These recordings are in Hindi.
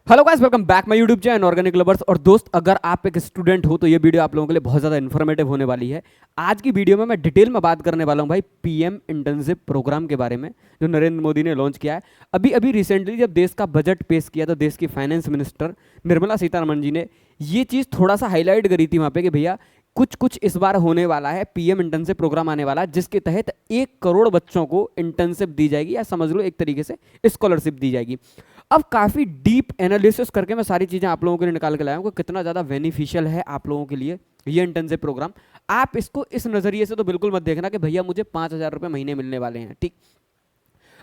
Hello guys, welcome back my YouTube channel organic lovers. और दोस्त, अगर आप एक स्टूडेंट हो तो ये वीडियो आप लोगों के लिए बहुत ज़्यादा इन्फॉर्मेटिव होने वाली है। आज की वीडियो में मैं डिटेल में बात करने वाला हूँ भाई पीएम इंटर्नशिप प्रोग्राम के बारे में, जो नरेंद्र मोदी ने लॉन्च किया है। अभी अभी रिसेंटली जब देश का बजट पेश किया तो देश की फाइनेंस मिनिस्टर निर्मला सीतारमण जी ने ये चीज़ थोड़ा सा हाईलाइट करी थी वहाँ पे कि भैया कुछ कुछ इस बार होने वाला है, पीएम इंटर्नशिप प्रोग्राम आने वाला है जिसके तहत 1 करोड़ बच्चों को इंटर्नशिप दी जाएगी, या समझ लो एक तरीके से स्कॉलरशिप दी जाएगी। अब काफ़ी डीप एनालिसिस करके मैं सारी चीज़ें आप लोगों के लिए निकाल के लाया हूँ कि कितना ज़्यादा बेनिफिशियल है आप लोगों के लिए ये इंटर्नशिप प्रोग्राम। आप इसको इस नज़रिए से तो बिल्कुल मत देखना कि भैया मुझे 5,000 रुपये महीने मिलने वाले हैं, ठीक।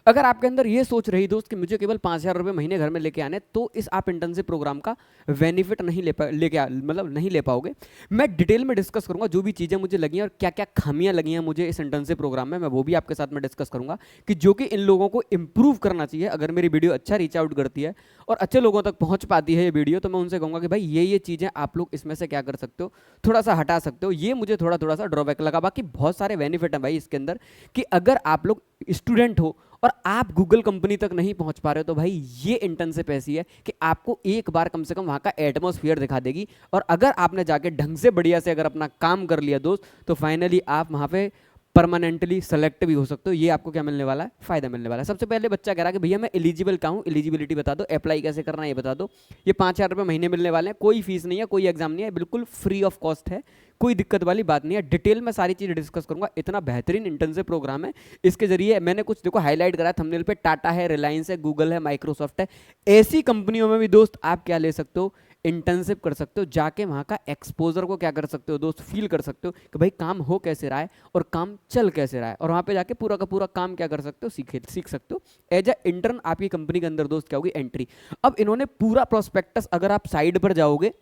अगर आपके अंदर ये सोच रही दोस्त कि मुझे केवल 5,000 रुपये महीने घर में लेके आने, तो इस आप इंटर्नशिप प्रोग्राम का बेनिफिट नहीं मतलब नहीं ले पाओगे। मैं डिटेल में डिस्कस करूंगा जो भी चीज़ें मुझे लगी हैं और क्या क्या खामियां लगी हैं मुझे इस इंटर्नशिप प्रोग्राम में, मैं वो भी आपके साथ में डिस्कस करूंगा कि जो कि इन लोगों को इंप्रूव करना चाहिए। अगर मेरी वीडियो अच्छा रीच आउट करती है और अच्छे लोगों तक पहुंच पाती है ये वीडियो, तो मैं उनसे कहूँगा कि भाई ये चीज़ें आप लोग इसमें से क्या कर सकते हो, थोड़ा सा हटा सकते हो। ये मुझे थोड़ा थोड़ा सा ड्रॉबैक लगा। बाकी बहुत सारे बेनिफिट हैं भाई इसके अंदर, कि अगर आप लोग स्टूडेंट हो और आप गूगल कंपनी तक नहीं पहुंच पा रहे हो, तो भाई ये इंटर्नशिप ऐसी है कि आपको एक बार कम से कम वहां का एटमॉस्फेयर दिखा देगी। और अगर आपने जाके ढंग से बढ़िया से अगर अपना काम कर लिया दोस्त, तो फाइनली आप वहां पे परमानेंटली सेलेक्ट भी हो सकते हो। ये आपको क्या मिलने वाला है, फायदा मिलने वाला है। सबसे पहले बच्चा कह रहा है कि भैया मैं एलिजिबल का हूँ, एलिजिबिलिटी बता दो, अप्लाई कैसे करना है ये बता दो। ये 5,000 रुपये महीने मिलने वाले हैं, कोई फीस नहीं है, कोई एग्जाम नहीं है, बिल्कुल फ्री ऑफ कॉस्ट है, कोई दिक्कत वाली बात नहीं है। डिटेल में सारी चीज़ डिस्कस करूंगा। इतना बेहतरीन इंटर्नशिप प्रोग्राम है, इसके जरिए मैंने कुछ देखो हाईलाइट करा थंबनेल पे, टाटा है, रिलायंस है, गूगल है, माइक्रोसॉफ्ट है, ऐसी कंपनियों में भी दोस्त आप क्या ले सकते हो, इंटर्नशिप कर सकते हो। जाके वहाँ का एक्सपोजर को क्या कर सकते हो दोस्त, फील कर सकते हो कि भाई काम हो कैसे रहा है और काम चल कैसे रहा है, और वहाँ पे जाके पूरा का पूरा काम क्या कर सकते हो, सीख सकते हो। एज ए इंटर्न आपकी कंपनी के अंदर दोस्त क्या होगी, एंट्री। अब इन्होंने पूरा प्रोस्पेक्टस, अगर आप साइड पर जाओगे,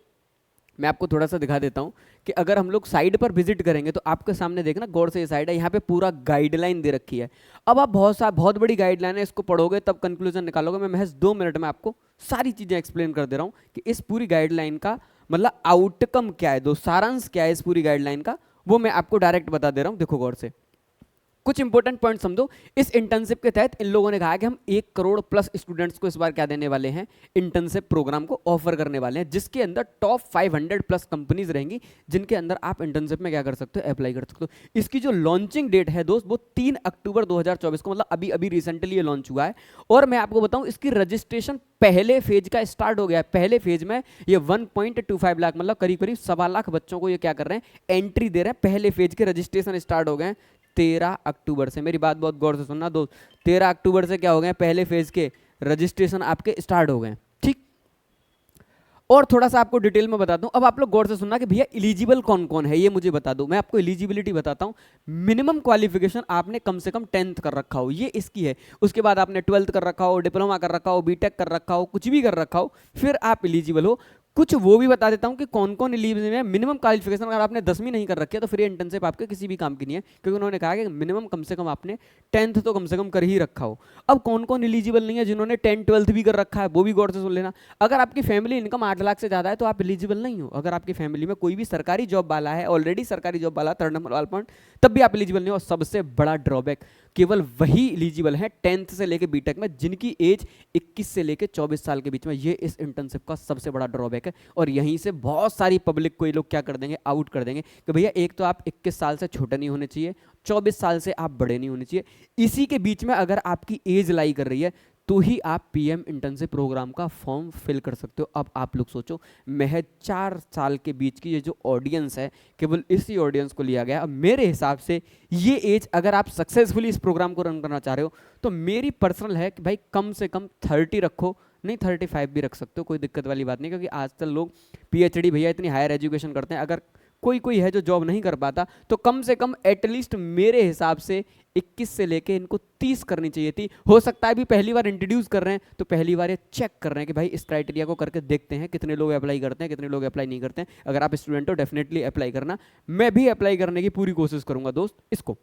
मैं आपको थोड़ा सा दिखा देता हूं कि अगर हम लोग साइड पर विजिट करेंगे तो आपके सामने देखना गौर से, ये साइड है, यहाँ पे पूरा गाइडलाइन दे रखी है। अब आप बहुत बड़ी गाइडलाइन है, इसको पढ़ोगे तब कंक्लूजन निकालोगे। मैं महज 2 मिनट में आपको सारी चीजें एक्सप्लेन कर दे रहा हूं कि इस पूरी गाइडलाइन का मतलब आउटकम क्या है, दो सारांश क्या है इस पूरी गाइडलाइन का, वो मैं आपको डायरेक्ट बता दे रहा हूं। देखो गौर से, कुछ इंपॉर्टेंट पॉइंट समझो। इस इंटर्नशिप के तहत इन लोगों ने कहा कि हम 1 करोड़ प्लस स्टूडेंट्स को इस बार क्या देने वाले हैं, इंटर्नशिप प्रोग्राम को ऑफर करने वाले हैं, जिसके अंदर टॉप 500 प्लस कंपनीज रहेंगी जिनके अंदर आप इंटर्नशिप में क्या कर सकते हो, अप्लाई कर सकते हो। इसकी जो लॉन्चिंग डेट है दोस्त, वो 3 अक्टूबर 2024 को, मतलब अभी अभी रिसेंटली ये लॉन्च हुआ है। और मैं आपको बताऊं, इसकी रजिस्ट्रेशन पहले फेज का स्टार्ट हो गया है। पहले फेज में ये 1.25 लाख, मतलब करीब करीब 1.25 लाख बच्चों को ये क्या कर रहे हैं, एंट्री दे रहे हैं। पहले फेज के रजिस्ट्रेशन स्टार्ट हो गए हैं 13 अक्टूबर से। मेरी बात बहुत गौर से सुनना दोस्त, 13 अक्टूबर से क्या हो गए, पहले फेज के रजिस्ट्रेशन आपके स्टार्ट हो गए, ठीक। और थोड़ा सा आपको डिटेल में बता दूं, अब आप लोग गौर से सुनना कि भैया एलिजिबल कौन कौन है ये मुझे बता दो। मैं आपको एलिजिबिलिटी बताता हूं। मिनिमम क्वालिफिकेशन आपने कम से कम 10th कर रखा हो, ये इसकी है। उसके बाद आपने 12th कर रखा हो, डिप्लोमा कर रखा हो, बीटेक कर रखा हो, कुछ भी कर रखा हो, फिर आप एलिजिबल हो। कुछ वो भी बता देता हूं कि कौन कौन एलिजिबल है। मिनिमम क्वालिफिकेशन अगर आपने 10वीं नहीं कर रखी है तो फिर ये इंटर्नशिप आपके किसी भी काम की नहीं है, क्योंकि उन्होंने कहा कि मिनिमम कम से कम आपने 10th तो कम से कम कर ही रखा हो। अब कौन कौन एलिजिबल नहीं है, जिन्होंने 10 12th भी कर रखा है, वो भी गौर से सुन लेना। अगर आपकी फैमिली इनकम 8 लाख से ज़्यादा है तो आप एलिजिबल नहीं हो। अगर आपकी फैमिली में कोई भी सरकारी जॉब वाला है, ऑलरेडी सरकारी जॉब वाला, 3rd नंबर वाला पॉइंट, तब भी आप एलिजिबल नहीं हो। और सबसे बड़ा ड्रॉबैक, केवल वही एलिजिबल है 10th से लेके बीटेक में जिनकी एज 21 से लेके 24 साल के बीच में। ये इस इंटर्नशिप का सबसे बड़ा ड्रॉबैक है। और यहीं से बहुत सारी पब्लिक को ये लोग क्या कर देंगे, आउट कर देंगे कि भैया एक तो आप 21 साल से छोटे नहीं होने चाहिए, 24 साल से आप बड़े नहीं होने चाहिए, इसी के बीच में अगर आपकी एज लाई कर रही है तो ही आप पीएम इंटर्नशिप प्रोग्राम का फॉर्म फिल कर सकते हो। अब आप लोग सोचो, महज 4 साल के बीच की ये जो ऑडियंस है, केवल इसी ऑडियंस को लिया गया। अब मेरे हिसाब से ये एज, अगर आप सक्सेसफुली इस प्रोग्राम को रन करना चाह रहे हो, तो मेरी पर्सनल है कि भाई कम से कम 30 रखो, नहीं 35 भी रख सकते हो, कोई दिक्कत वाली बात नहीं। क्योंकि आजकल लोग पीएचडी भैया इतनी हायर एजुकेशन करते हैं, अगर कोई कोई है जो जॉब नहीं कर पाता, तो कम से कम एटलीस्ट मेरे हिसाब से 21 से लेके इनको 30 करनी चाहिए थी। हो सकता है अभी पहली बार इंट्रोड्यूस कर रहे हैं तो पहली बार ये चेक कर रहे हैं कि भाई इस क्राइटेरिया को करके देखते हैं कितने लोग अप्लाई करते हैं, कितने लोग अप्लाई नहीं करते हैं। अगर आप स्टूडेंट हो डेफिनेटली अप्लाई करना, मैं भी अप्लाई करने की पूरी कोशिश करूंगा दोस्त इसको।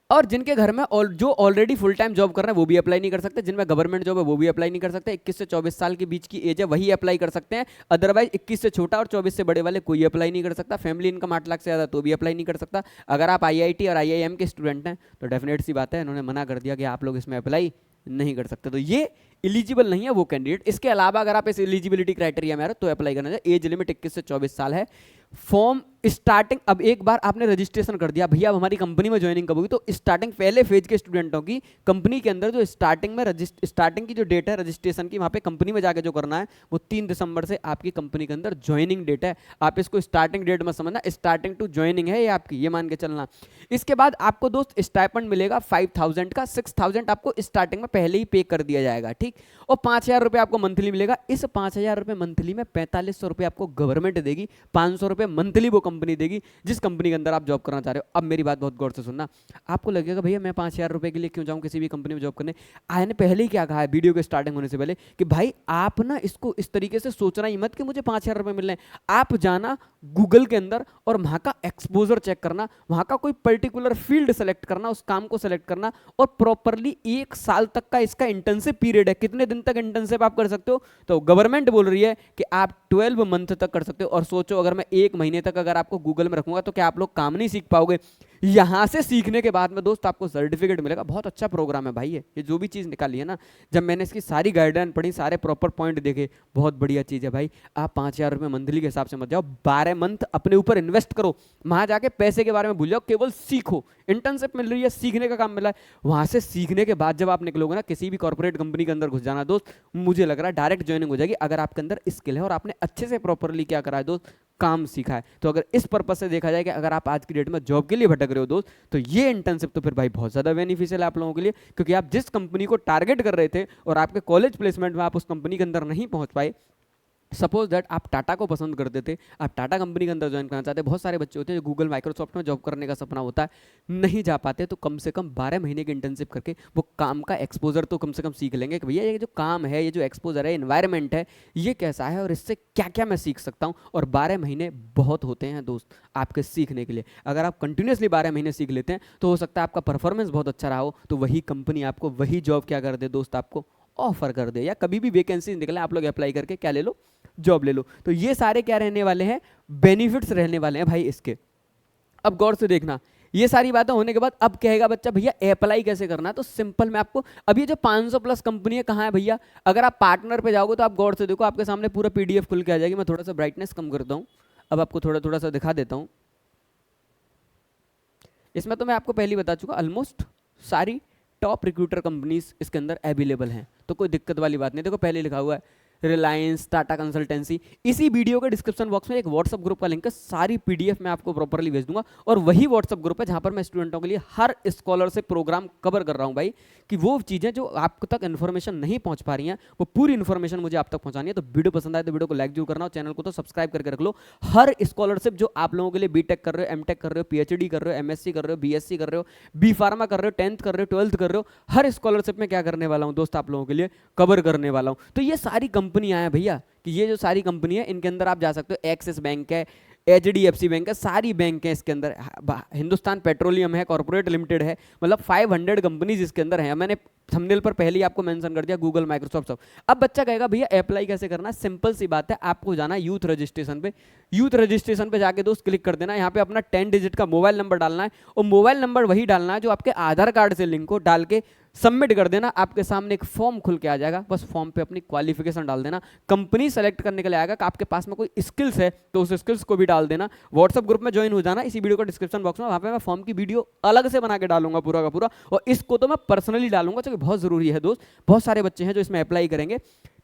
और जिनके घर में जो ऑलरेडी फुल टाइम जॉब कर रहे हैं वो भी अप्लाई नहीं कर सकते, जिनमें गवर्नमेंट जॉब है वो भी अप्लाई नहीं कर सकते। 21 से 24 साल के बीच की एज है वही अप्लाई कर सकते हैं, अदरवाइज 21 से छोटा और 24 से बड़े वाले कोई अप्लाई नहीं कर सकता। फैमिली इनकम 8 लाख से ज़्यादा तो भी अप्लाई नहीं कर सकता। अगर आप आईआईटी और आईआईएम के स्टूडेंट हैं तो डेफिनेट सी बात है, इन्होंने मना कर दिया कि आप लोग इसमें अप्लाई नहीं कर सकते। तो ये एलिजिबल नहीं है वो कैंडिडेट। इसके अलावा अगर आप इस एलिजिबिलिटी क्राइटेरिया में आ रहे हो तो अप्लाई करना चाहिए। एज लिमिट 21 से 24 साल है। फॉर्म स्टार्टिंग, अब एक बार आपने रजिस्ट्रेशन कर दिया भैया अब हमारी कंपनी में ज्वाइनिंग कब होगी, तो स्टार्टिंग पहले फेज के स्टूडेंटों की कंपनी के अंदर जो स्टार्टिंग में स्टार्टिंग की जो डेट है रजिस्ट्रेशन की, वहां पे कंपनी में जाके जो करना है वो 3 दिसंबर से आपकी कंपनी के अंदर ज्वाइनिंग डेट है। आप इसको स्टार्टिंग डेट में समझना, स्टार्टिंग टू ज्वाइनिंग है ये आपकी, ये मान के चलना। इसके बाद आपको दोस्त स्टाइपेंड मिलेगा 5000 का, 6000 आपको स्टार्टिंग में पहले ही पे कर दिया जाएगा, ठीक। और 5000 रुपये आपको मंथली मिलेगा। इस 5000 रुपये मंथली में 4500 रुपये आपको गवर्नमेंट देगी, 500 रुपये मंथली वो कंपनी देगी जिस कंपनी के अंदर आप जॉब करना चाह रहे हो। अब मेरी बात बहुत गौर से सुनना, आपको लगेगा भैया मैं 5000 रुपये के लिए क्यों जाऊं किसी भी कंपनी में जॉब करने। आया ने पहले ही क्या कहा है वीडियो के स्टार्टिंग होने से पहले कि भाई आप ना इसको इस तरीके से सोचना ही मत कि मुझे 5000 रुपये मिल रहे हैं। आप जाना गूगल के अंदर और वहां का एक्सपोजर चेक करना, वहां का कोई पर्टिकुलर फील्ड सेलेक्ट करना, उस काम को सेलेक्ट करना और प्रॉपरली 1 साल तक का इसका इंटर्नशिप पीरियड है। कितने दिन तक इंटर्नशिप आप कर सकते हो, तो गवर्नमेंट बोल रही है कि आप 12 मंथ तक कर सकते हो। और सोचो अगर मैं 1 महीने तक अगर आपको गूगल में रखूंगा तो क्या आप लोग काम नहीं सीख पाओगे। यहां से सीखने के बाद में दोस्त आपको सर्टिफिकेट मिलेगा। बहुत अच्छा प्रोग्राम है भाई ये जो भी चीज़ निकाली है ना, जब मैंने इसकी सारी गाइडलाइन पढ़ी, सारे प्रॉपर पॉइंट देखे, बहुत बढ़िया चीज़ है भाई। आप 5000 रुपये मंथली के हिसाब से मत जाओ, 12 मंथ अपने ऊपर इन्वेस्ट करो, वहां जाके पैसे के बारे में भूल जाओ, केवल सीखो। इंटर्नशिप मिल रही है, सीखने का काम मिला है, वहां से सीखने के बाद जब आप निकलोगे ना किसी भी कॉर्पोरेट कंपनी के अंदर घुस जाना दोस्त, मुझे लग रहा है डायरेक्ट ज्वाइनिंग हो जाएगी अगर आपके अंदर स्किल है और आपने अच्छे से प्रॉपरली क्या करा है दोस्त, काम सीखा है। तो अगर इस पर्पज से देखा जाए कि अगर आप आज की डेट में जॉब के लिए भटक रहे हो दोस्त, तो ये इंटर्नशिप तो फिर भाई बहुत ज़्यादा बेनिफिशियल है आप लोगों के लिए, क्योंकि आप जिस कंपनी को टारगेट कर रहे थे और आपके कॉलेज प्लेसमेंट में आप उस कंपनी के अंदर नहीं पहुंच पाए, सपोज दैट आप टाटा को पसंद करते थे, आप टाटा कंपनी के अंदर ज्वाइन करना चाहते हैं। बहुत सारे बच्चे होते हैं जो गूगल माइक्रोसॉफ्ट में जॉब करने का सपना होता है, नहीं जा पाते, तो कम से कम 12 महीने की इंटर्नशिप करके वो काम का एक्सपोजर तो कम से कम सीख लेंगे कि भैया ये जो काम है, ये जो एक्सपोजर है, इन्वायरमेंट है, ये कैसा है और इससे क्या क्या मैं सीख सकता हूँ। और 12 महीने बहुत होते हैं दोस्त आपके सीखने के लिए। अगर आप कंटिन्यूसली 12 महीने सीख लेते हैं तो हो सकता है आपका परफॉर्मेंस बहुत अच्छा रहा हो, तो वही कंपनी आपको वही जॉब क्या कर दे दोस्त, आपको ऑफर कर दे, या कभी भी वैकेंसी निकले आप लोग अप्लाई करके क्या ले लो, जॉब ले लो। तो ये सारे क्या रहने वाले हैं, बेनिफिट्स रहने वाले हैं भाई इसके। अब गौर से देखना, ये सारी बातें होने के बाद अब कहेगा बच्चा भैया अप्लाई कैसे करना है, तो सिंपल मैं आपको, अब ये जो 500 प्लस कंपनी है कहाँ है भैया, अगर आप पार्टनर पे जाओगे तो आप गौर से देखो आपके सामने पूरा पीडीएफ खुल के आ जाएगी। मैं थोड़ा सा ब्राइटनेस कम करता हूँ, अब आपको थोड़ा थोड़ा सा दिखा देता हूँ। इसमें तो मैं आपको पहले बता चुका, ऑलमोस्ट सारी टॉप रिक्रूटर कंपनीज इसके अंदर अवेलेबल हैं, तो कोई दिक्कत वाली बात नहीं। देखो पहले लिखा हुआ है रिलायंस, टाटा कंसल्टेंसी। इसी वीडियो के डिस्क्रिप्शन बॉक्स में एक व्हाट्सअप ग्रुप का लिंक है, सारी पीडीएफ मैं आपको प्रॉपरली भेज दूंगा। और वही व्हाट्सअप ग्रुप है जहां पर मैं स्टूडेंटों के लिए हर स्कॉलरशिप प्रोग्राम कवर कर रहा हूं भाई, कि वो चीज़ें जो आप तक इन्फॉर्मेशन नहीं पहुंच पा रही हैं वो पूरी इन्फॉर्मेशन मुझे आप तक पहुंचानी है। तो वीडियो पसंद आए तो वीडियो को लाइक जरूर करना और चैनल को तो सब्सक्राइब करके रख लो। हर स्कॉलरशिप जो आप लोगों के लिए बीटेक कर रहे हो, एमटेक कर रहे हो, पीएचडी कर रहे हो, एमएससी कर रहे हो, बीएससी कर रहे हो, बी फार्मा कर रहे हो, 10th कर रहे हो, 12th कर रहे हो, हर स्कॉलरशिप में क्या करने वाला हूं दोस्त, आप लोगों के लिए कवर करने वाला हूं। तो ये सारी कंपनियां हैं भैया, कि ये जो सारी कंपनी है इनके अंदर आप जा सकते हो। एक्सिस बैंक है, एचडीएफसी बैंक है, सारी बैंक है इसके अंदर, हिंदुस्तान पेट्रोलियम है, कॉर्पोरेट लिमिटेड है, मतलब 500 कंपनीज इसके अंदर है। मैंने थंबनेल पर पहले ही आपको मेंशन कर दिया गूगल, माइक्रोसॉफ्ट सब। अब बच्चा कहेगा भैया अप्लाई कैसे करना, सिंपल सी बात है, आपको जाना यूथ रजिस्ट्रेशन पे। यूथ रजिस्ट्रेशन पे जाके दोस्त क्लिक कर देना, यहाँ पे अपना 10 डिजिट का मोबाइल नंबर डालना है, और मोबाइल नंबर वही डालना है जो आपके आधार कार्ड से लिंक हो, डाल के सबमिट कर देना। आपके सामने एक फॉर्म खुल के आ जाएगा, बस फॉर्म पे अपनी क्वालिफिकेशन डाल देना। कंपनी सेलेक्ट करने के लिए आएगा कि आपके पास में कोई स्किल्स है तो उस स्किल्स को भी डाल देना। व्हाट्सअप ग्रुप में ज्वाइन हो जाना, इसी वीडियो का डिस्क्रिप्शन बॉक्स में, वहां पे मैं फॉर्म की वीडियो अलग से बना के डालूंगा पूरा का पूरा, और इसको तो मैं पर्सनली डालूंगा क्योंकि बहुत जरूरी है दोस्त। बहुत सारे बच्चे हैं जो इसमें अप्लाई करेंगे।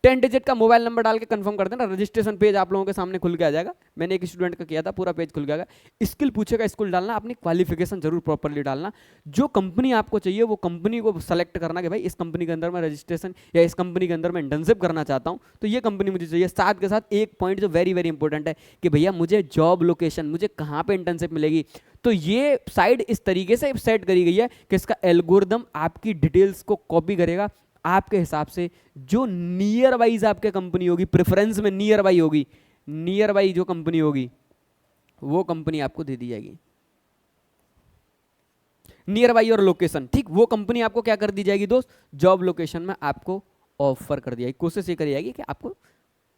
10 डिजिट का मोबाइल नंबर डाल के कंफर्म कर देना, रजिस्ट्रेशन पेज आप लोगों के सामने खुल के आ जाएगा। मैंने एक स्टूडेंट का किया था, पूरा पेज खुल गया। स्किल पूछेगा, स्किल डालना, अपनी क्वालिफिकेशन जरूर प्रॉपर्ली डालना, जो कंपनी आपको चाहिए वो कंपनी को सेलेक्ट करना कि भाई इस कंपनी के अंदर मैं रजिस्ट्रेशन या इस कंपनी के अंदर मैं इंटर्नशिप करना चाहता हूं, तो ये कंपनी मुझे चाहिए। साथ के साथ एक पॉइंट जो वेरी वेरी इंपॉर्टेंट है कि भैया मुझे जॉब लोकेशन, मुझे कहाँ पे इंटर्नशिप मिलेगी। तो ये साइड इस तरीके से सेट करी गई है कि इसका एल्गोरिदम आपकी डिटेल्स को कॉपी करेगा आपके हिसाब से, जो नियर वाइज आपके कंपनी होगी, प्रेफरेंस में नियर बाई होगी, नियर बाई जो कंपनी होगी वो कंपनी आपको दे दी जाएगी। नियर बाई और लोकेशन, ठीक, वो कंपनी आपको क्या कर दी जाएगी दोस्त, जॉब लोकेशन में आपको ऑफर कर दिया जाएगी। कोशिश ये करी जाएगी कि आपको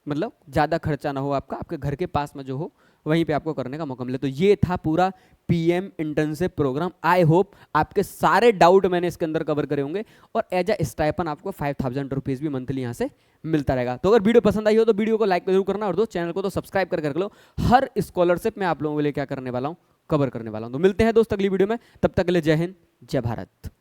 मतलब ज़्यादा खर्चा ना हो आपका, आपके घर के पास में जो हो वहीं पे आपको करने का मौका मिले। तो ये था पूरा PM internship program. I hope आपके सारे डाउट मैंने इसके अंदर कवर करे होंगे, और एज अ स्टाइपन आपको 5000 रुपीज़ भी मंथली यहाँ से मिलता रहेगा। तो अगर वीडियो पसंद आई हो तो वीडियो को लाइक जरूर करना, और दोस्त चैनल को तो सब्सक्राइब कर लो। हर स्कॉलरशिप मैं आप लोगों के लिए क्या करने वाला हूँ, कवर करने वाला हूँ। तो मिलते हैं दोस्त अगली वीडियो में, तब तक के लिए जय हिंद, जय भारत।